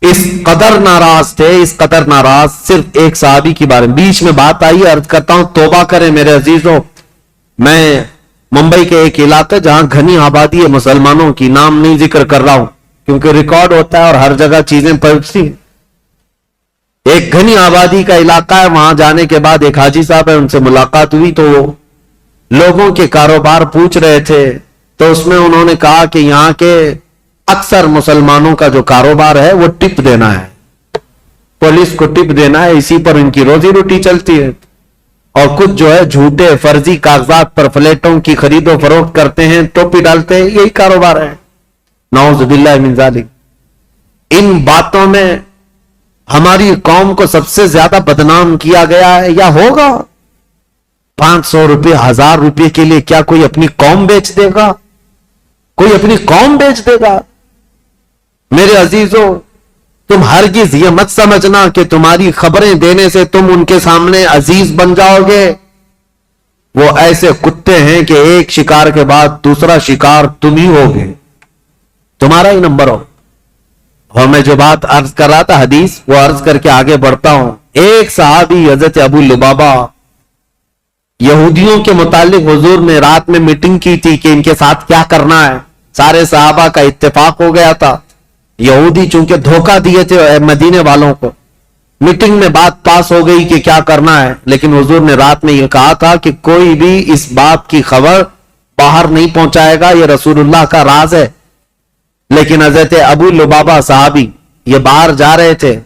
اس قدر ناراض تھے, اس قدر ناراض, صرف ایک صحابی کی بارے میں بیچ میں بات آئی, عرض کرتا ہوں توبہ کریں میرے عزیزوں. میں ممبئی کے ایک علاقے جہاں گھنی آبادی ہے مسلمانوں کی, نام نہیں ذکر کر رہا ہوں کیونکہ ریکارڈ ہوتا ہے اور ہر جگہ چیزیں پہنچتی ہیں. ایک گھنی آبادی کا علاقہ ہے, وہاں جانے کے بعد ایک حاجی صاحب ہے, ان سے ملاقات ہوئی تو لوگوں کے کاروبار پوچھ رہے تھے. تو اس میں انہوں نے کہا کہ یہاں کے اکثر مسلمانوں کا جو کاروبار ہے وہ ٹپ دینا ہے, پولیس کو ٹپ دینا ہے, اسی پر ان کی روزی روٹی چلتی ہے. اور کچھ جو ہے جھوٹے فرضی کاغذات پر فلیٹوں کی خرید و فروخت کرتے ہیں, ٹوپی ڈالتے ہیں, یہی کاروبار ہے. نعوذ باللہ من ذالک. ان باتوں میں ہماری قوم کو سب سے زیادہ بدنام کیا گیا ہے یا ہوگا. 500 روپے 1000 روپے کے لیے کیا کوئی اپنی قوم بیچ دے گا؟ کوئی اپنی قوم بیچ دے گا؟ میرے عزیزوں تم ہرگز یہ مت سمجھنا کہ تمہاری خبریں دینے سے تم ان کے سامنے عزیز بن جاؤ گے. وہ ایسے کتے ہیں کہ ایک شکار کے بعد دوسرا شکار تم ہی ہوگے, تمہارا ہی نمبر ہو. اور میں جو بات عرض کر رہا تھا حدیث, وہ عرض کر کے آگے بڑھتا ہوں. ایک صحابی حضرت ابو لبابہ, یہودیوں کے متعلق حضور نے رات میں میٹنگ کی تھی کہ ان کے ساتھ کیا کرنا ہے. سارے صحابہ کا اتفاق ہو گیا تھا. یہودی چونکہ دھوکہ دیے تھے مدینے والوں کو, میٹنگ میں بات پاس ہو گئی کہ کیا کرنا ہے, لیکن حضور نے رات میں یہ کہا تھا کہ کوئی بھی اس بات کی خبر باہر نہیں پہنچائے گا, یہ رسول اللہ کا راز ہے. لیکن حضرت ابو لبابہ صحابی یہ باہر جا رہے تھے,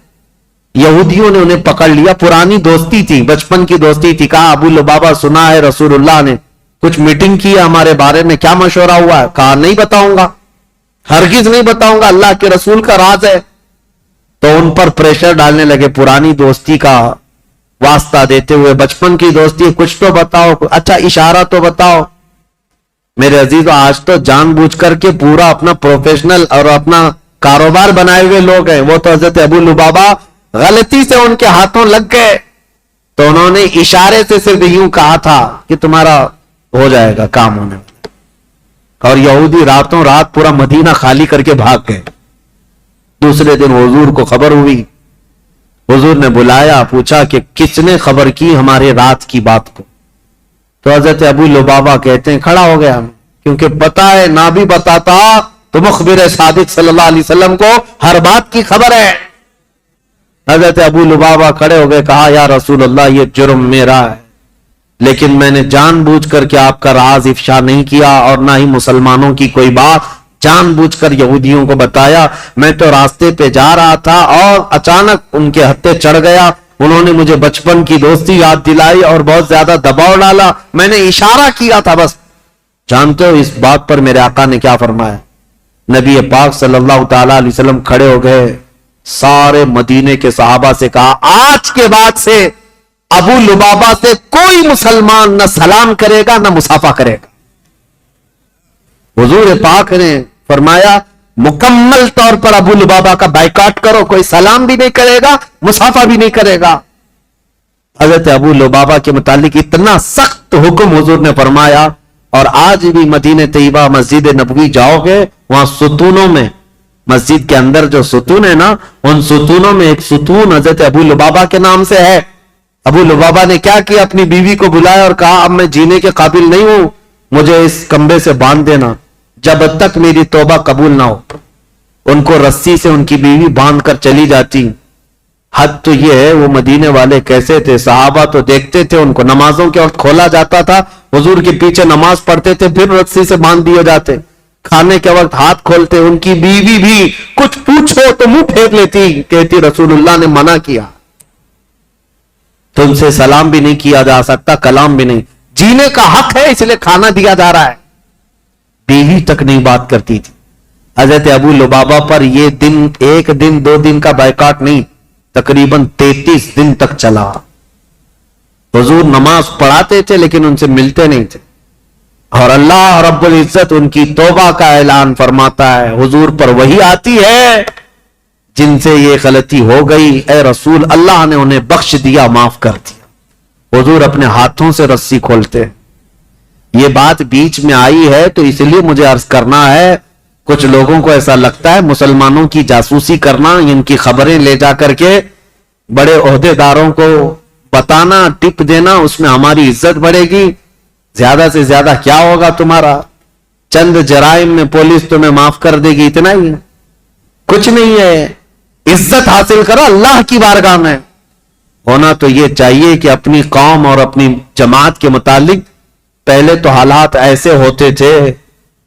یہودیوں نے انہیں پکڑ لیا, پرانی دوستی تھی, بچپن کی دوستی تھی. کہا ابو لبابہ سنا ہے رسول اللہ نے کچھ میٹنگ کی ہے ہمارے بارے میں, کیا مشورہ ہوا ہے؟ کہا نہیں بتاؤں گا, ہرگز نہیں بتاؤں گا, اللہ کے رسول کا راز ہے. تو ان پر پریشر ڈالنے لگے, پرانی دوستی کا واسطہ دیتے ہوئے, بچپن کی دوستی, کچھ تو بتاؤ, اچھا اشارہ تو بتاؤ. میرے عزیزو, آج تو جان بوجھ کر کے پورا اپنا پروفیشنل اور اپنا کاروبار بنائے ہوئے لوگ ہیں. وہ تو حضرت ابو لبابہ غلطی سے ان کے ہاتھوں لگ گئے, تو انہوں نے اشارے سے صرف یوں کہا تھا کہ تمہارا ہو جائے گا کام ہونے میں. اور یہودی راتوں رات پورا مدینہ خالی کر کے بھاگ گئے. دوسرے دن حضور کو خبر ہوئی, حضور نے بلایا, پوچھا کہ کس نے خبر کی ہمارے رات کی بات کو؟ تو حضرت ابو لبابہ کہتے ہیں کھڑا ہو گیا, کیونکہ پتا ہے نہ بھی بتاتا تو مخبر صادق صلی اللہ علیہ وسلم کو ہر بات کی خبر ہے. حضرت ابو لبابہ کھڑے ہو گئے, کہا یا رسول اللہ یہ جرم میرا ہے, لیکن میں نے جان بوجھ کر کے آپ کا راز افشا نہیں کیا, اور نہ ہی مسلمانوں کی کوئی بات جان بوجھ کر یہودیوں کو بتایا. میں تو راستے پہ جا رہا تھا اور اچانک ان کے ہتھے چڑھ گیا, انہوں نے مجھے بچپن کی دوستی یاد دلائی اور بہت زیادہ دباؤ ڈالا, میں نے اشارہ کیا تھا بس. جانتے ہو اس بات پر میرے آقا نے کیا فرمایا؟ نبی پاک صلی اللہ تعالی علیہ وسلم کھڑے ہو گئے, سارے مدینے کے صحابہ سے کہا آج کے بعد سے ابو لبابہ سے کوئی مسلمان نہ سلام کرے گا نہ مصافحہ کرے گا. حضور پاک نے فرمایا مکمل طور پر ابو لبابہ کا بائیکاٹ کرو, کوئی سلام بھی نہیں کرے گا, مصافحہ بھی نہیں کرے گا. حضرت ابو لبابہ کے متعلق اتنا سخت حکم حضور نے فرمایا. اور آج بھی مدینہ طیبہ مسجد نبوی جاؤ گے, وہاں ستونوں میں, مسجد کے اندر جو ستون ہے نا, ان ستونوں میں ایک ستون حضرت ابو لبابہ کے نام سے ہے. ابو لبابہ نے کیا کیا, اپنی بیوی کو بلایا اور کہا اب میں جینے کے قابل نہیں ہوں, مجھے اس کمبے سے باندھ دینا جب تک میری توبہ قبول نہ ہو. ان کو رسی سے ان کی بیوی باندھ کر چلی جاتی. حد تو یہ ہے وہ مدینے والے کیسے تھے, صحابہ تو دیکھتے تھے ان کو, نمازوں کے وقت کھولا جاتا تھا, حضور کے پیچھے نماز پڑھتے تھے, پھر رسی سے باندھ دیے جاتے, کھانے کے وقت ہاتھ کھولتے. ان کی بیوی بھی کچھ پوچھو تو منہ پھیر لیتی, کہتی رسول اللہ نے منع کیا, تم سے سلام بھی نہیں کیا جا سکتا, کلام بھی نہیں, جینے کا حق ہے اس لیے کھانا دیا جا رہا ہے. بیوی تک نہیں بات کرتی تھی. حضرت ابو لبابہ پر یہ دن ایک دن دو دن کا بائیکاٹ نہیں, تقریباً 33 دن تک چلا. حضور نماز پڑھاتے تھے لیکن ان سے ملتے نہیں تھے, اور اللہ رب العزت ان کی توبہ کا اعلان فرماتا ہے, حضور پر وہی آتی ہے جن سے یہ غلطی ہو گئی, اے رسول اللہ نے انہیں بخش دیا, معاف کر دیا. حضور اپنے ہاتھوں سے رسی کھولتے. یہ بات بیچ میں آئی ہے تو اس لیے مجھے عرض کرنا ہے, کچھ لوگوں کو ایسا لگتا ہے مسلمانوں کی جاسوسی کرنا, ان کی خبریں لے جا کر کے بڑے عہدے داروں کو بتانا, ٹپ دینا, اس میں ہماری عزت بڑھے گی. زیادہ سے زیادہ کیا ہوگا تمہارا, چند جرائم میں پولیس تمہیں معاف کر دے گی, اتنا ہی, کچھ نہیں ہے. عزت حاصل کرو اللہ کی بارگاہ میں. ہونا تو یہ چاہیے کہ اپنی قوم اور اپنی جماعت کے متعلق پہلے تو حالات ایسے ہوتے تھے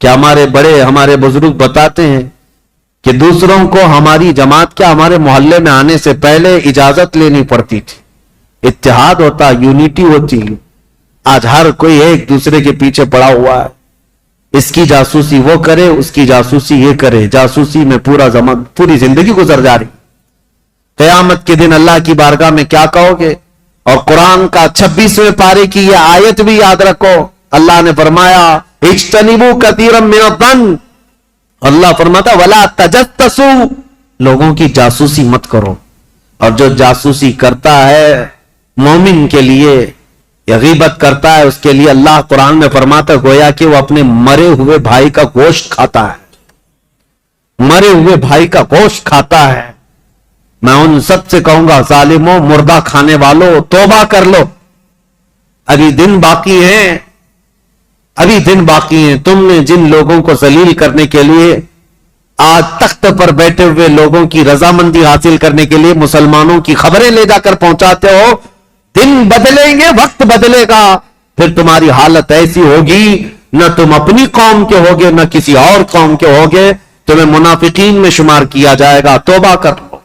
کہ ہمارے بڑے, ہمارے بزرگ بتاتے ہیں کہ دوسروں کو ہماری جماعت کیا ہمارے محلے میں آنے سے پہلے اجازت لینی پڑتی تھی. اتحاد ہوتا, یونٹی ہوتی. آج ہر کوئی ایک دوسرے کے پیچھے پڑا ہوا ہے, اس کی جاسوسی وہ کرے, اس کی جاسوسی یہ کرے, جاسوسی میں پوری زندگی گزر جا رہی. قیامت کے دن اللہ کی بارگاہ میں کیا کہو گے؟ اور قرآن کا 26ویں پارے کی یہ آیت بھی یاد رکھو, اللہ نے فرمایا اجتنبوا کثیرا من الظن, اللہ فرماتا ولا تجسسوا, لوگوں کی جاسوسی مت کرو. اور جو جاسوسی کرتا ہے مومن کے لیے, یا غیبت کرتا ہے اس کے لیے, اللہ قرآن میں فرماتا گویا کہ وہ اپنے مرے ہوئے بھائی کا گوشت کھاتا ہے, مرے ہوئے بھائی کا گوشت کھاتا ہے. میں ان سب سے کہوں گا ظالموں, مردہ کھانے والوں, توبہ کر لو, ابھی دن باقی ہیں, ابھی دن باقی ہیں. تم نے جن لوگوں کو ذلیل کرنے کے لیے آج تخت پر بیٹھے ہوئے لوگوں کی رضامندی حاصل کرنے کے لیے مسلمانوں کی خبریں لے جا کر پہنچاتے ہو, دن بدلیں گے, وقت بدلے گا, پھر تمہاری حالت ایسی ہوگی, نہ تم اپنی قوم کے ہوگے نہ کسی اور قوم کے ہوگے. تمہیں منافقین میں شمار کیا جائے گا، توبہ کر لو۔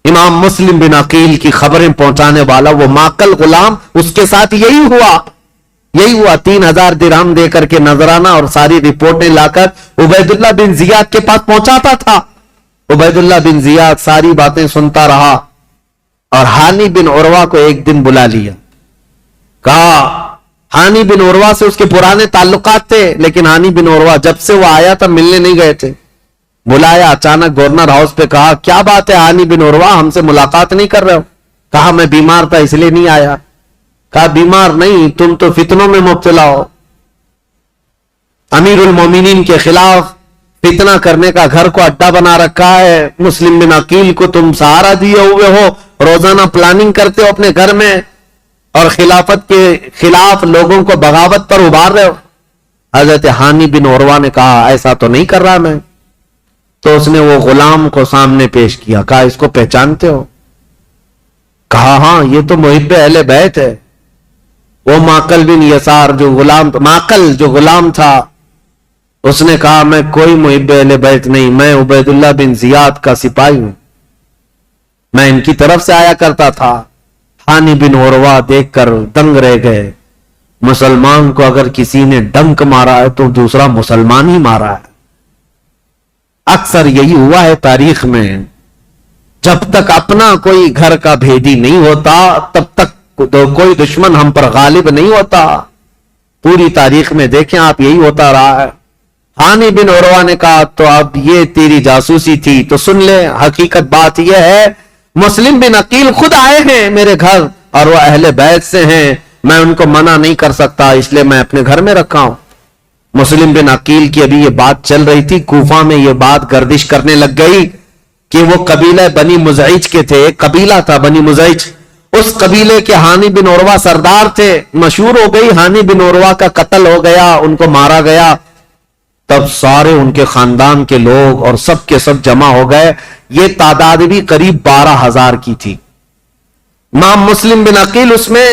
امام مسلم بن عقیل کی خبریں پہنچانے والا وہ ماکل غلام، اس کے ساتھ یہی ہوا 3,000 درہم دے کر کے نذرانہ اور ساری رپورٹیں لا کر عبید اللہ بن زیاد کے پاس پہنچاتا تھا۔ عبید اللہ بن زیاد ساری باتیں سنتا رہا اور ہانی بن عروہ کو ایک دن بلا لیا۔ کہا، ہانی بن عروہ سے اس کے پرانے تعلقات تھے، لیکن ہانی بن عروہ جب سے وہ آیا تھا ملنے نہیں گئے تھے۔ بلایا اچانک گورنر ہاؤس پہ، کہا کیا بات ہے ہانی بن عروہ، ہم سے ملاقات نہیں کر رہے ہو؟ کہا میں بیمار تھا اس لیے نہیں آیا۔ کہا بیمار نہیں، تم تو فتنوں میں مبتلا ہو، امیر المومنین کے خلاف فتنہ کرنے کا گھر کو اڈا بنا رکھا ہے، مسلم بن عقیل کو تم سہارا دیے ہوئے ہو، روزانہ پلاننگ کرتے ہو اپنے گھر میں اور خلافت کے خلاف لوگوں کو بغاوت پر ابھار رہے ہو۔ حضرت ہانی بن عروہ نے کہا ایسا تو نہیں کر رہا میں۔ تو اس نے وہ غلام کو سامنے پیش کیا، کہا اس کو پہچانتے ہو؟ کہا ہاں یہ تو محب اہل بیت ہے۔ وہ ماکل بن یسار جو غلام تھا، اس نے کہا میں کوئی محب اہل بیت نہیں، میں عبید اللہ بن زیاد کا سپاہی ہوں، میں ان کی طرف سے آیا کرتا تھا۔ ہانی بن عروہ دیکھ کر دنگ رہ گئے، مسلمان کو اگر کسی نے ڈنک مارا ہے تو دوسرا مسلمان ہی مارا ہے۔ اکثر یہی ہوا ہے تاریخ میں، جب تک اپنا کوئی گھر کا بھیدی نہیں ہوتا تب تک کوئی دشمن ہم پر غالب نہیں ہوتا۔ پوری تاریخ میں دیکھیں آپ، یہی ہوتا رہا ہے۔ ہانی بن عروہ نے کہا تو اب یہ تیری جاسوسی تھی تو سن لے، حقیقت بات یہ ہے مسلم بن عقیل خود آئے ہیں میرے گھر اور وہ اہل بیت سے ہیں، میں ان کو منع نہیں کر سکتا، اس لیے میں اپنے گھر میں رکھا ہوں۔ مسلم بن عقیل کی ابھی یہ بات چل رہی تھی، کوفہ میں یہ بات گردش کرنے لگ گئی کہ وہ قبیلہ بنی مزعج کے تھے، ایک قبیلہ تھا بنی مزعج، اس قبیلے کے ہانی بن عروہ سردار تھے، مشہور ہو گئی ہانی بن عروہ کا قتل ہو گیا، ان کو مارا گیا۔ تب سارے ان کے خاندان کے لوگ اور سب کے سب جمع ہو گئے، یہ تعداد بھی قریب 12,000 کی تھی۔ امام مسلم بن عقیل اس میں